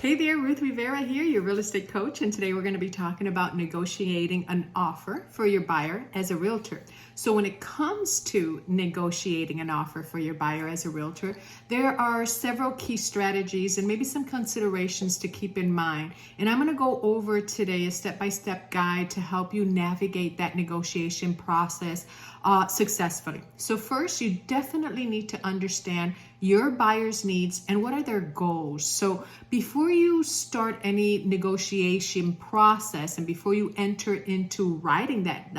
Hey there, Ruth Rivera here, your real estate coach, and today we're going to be talking about negotiating an offer for your buyer as a realtor. So when it comes to negotiating an offer for your buyer as a realtor, there are several key strategies and maybe some considerations to keep in mind. And I'm going to go over today a step-by-step guide to help you navigate that negotiation process successfully. So first, you definitely need to understand your buyer's needs and what are their goals. So before you start any negotiation process and before you enter into writing that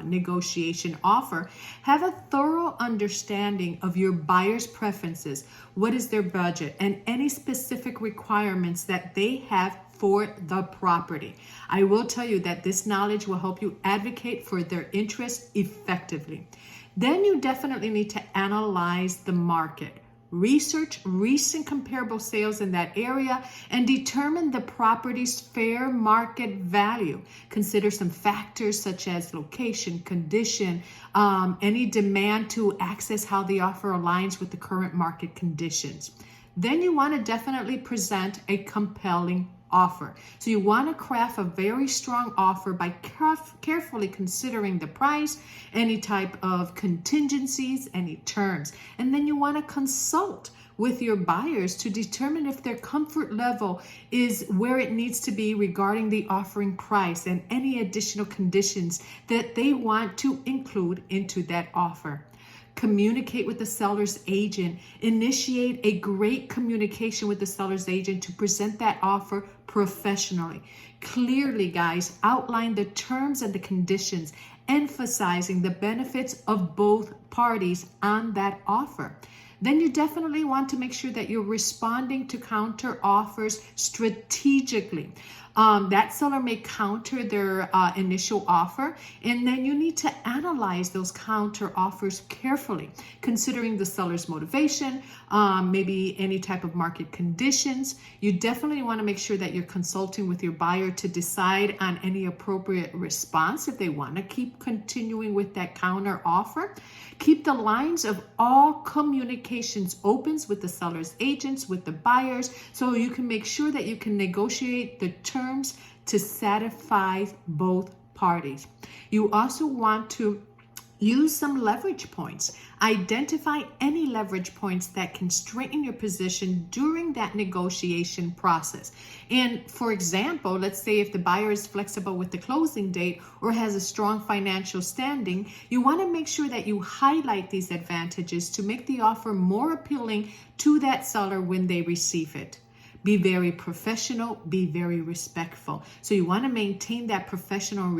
negotiation offer, have a thorough understanding of your buyer's preferences, what is their budget, and any specific requirements that they have for the property. I will tell you that this knowledge will help you advocate for their interests effectively. Then you definitely need to analyze the market. Research recent comparable sales in that area and determine the property's fair market value. Consider some factors such as location, condition, any demand to access, how the offer aligns with the current market conditions. Then you want to definitely present a compelling offer. So you want to craft a very strong offer by carefully considering the price, any type of contingencies, any terms. And then you want to consult with your buyers to determine if their comfort level is where it needs to be regarding the offering price and any additional conditions that they want to include into that offer. Communicate with the seller's agent. Initiate a great communication with the seller's agent to present that offer professionally. Clearly, guys, outline the terms and the conditions, emphasizing the benefits of both parties on that offer. Then you definitely want to make sure that you're responding to counter offers strategically. That seller may counter their initial offer, and then you need to analyze those counter offers carefully, considering the seller's motivation, maybe any type of market conditions. You definitely want to make sure that you're consulting with your buyer to decide on any appropriate response if they want to keep continuing with that counter offer. Keep the lines of all communications open with the seller's agents, with the buyers, so you can make sure that you can negotiate the terms to satisfy both parties. You also want to use some leverage points. Identify any leverage points that can strengthen your position during that negotiation process. And for example, let's say if the buyer is flexible with the closing date or has a strong financial standing, you want to make sure that you highlight these advantages to make the offer more appealing to that seller when they receive it. Be very professional, be very respectful. So you want to maintain that professional and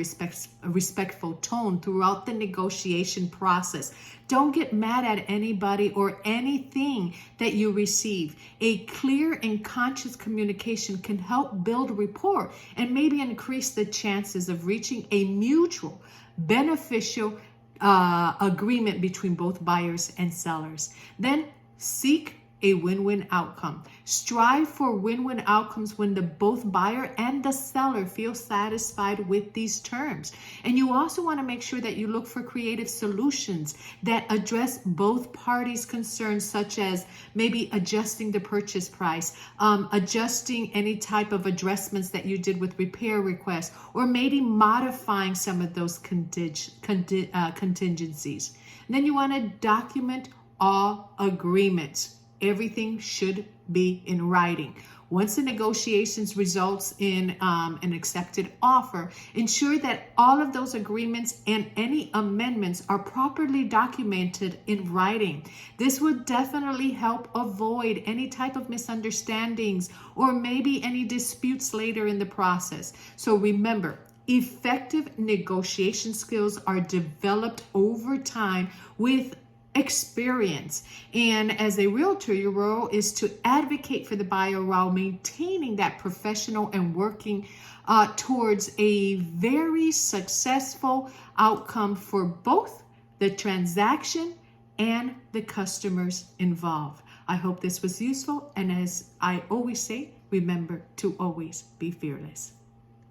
respectful tone throughout the negotiation process. Don't get mad at anybody or anything that you receive. A clear and conscious communication can help build rapport and maybe increase the chances of reaching a mutual beneficial agreement between both buyers and sellers. Then seek a win-win outcome. Strive for win-win outcomes when the both buyer and the seller feel satisfied with these terms. And you also want to make sure that you look for creative solutions that address both parties' concerns, such as maybe adjusting the purchase price, adjusting any type of adjustments that you did with repair requests, or maybe modifying some of those contingencies. And then you want to document all agreements. Everything should be in writing. Once the negotiations results in an accepted offer, ensure that all of those agreements and any amendments are properly documented in writing. This would definitely help avoid any type of misunderstandings or maybe any disputes later in the process. So remember, effective negotiation skills are developed over time with experience. And as a realtor, your role is to advocate for the buyer while maintaining that professional and working towards a very successful outcome for both the transaction and the customers involved. I hope this was useful. And as I always say, remember to always be fearless.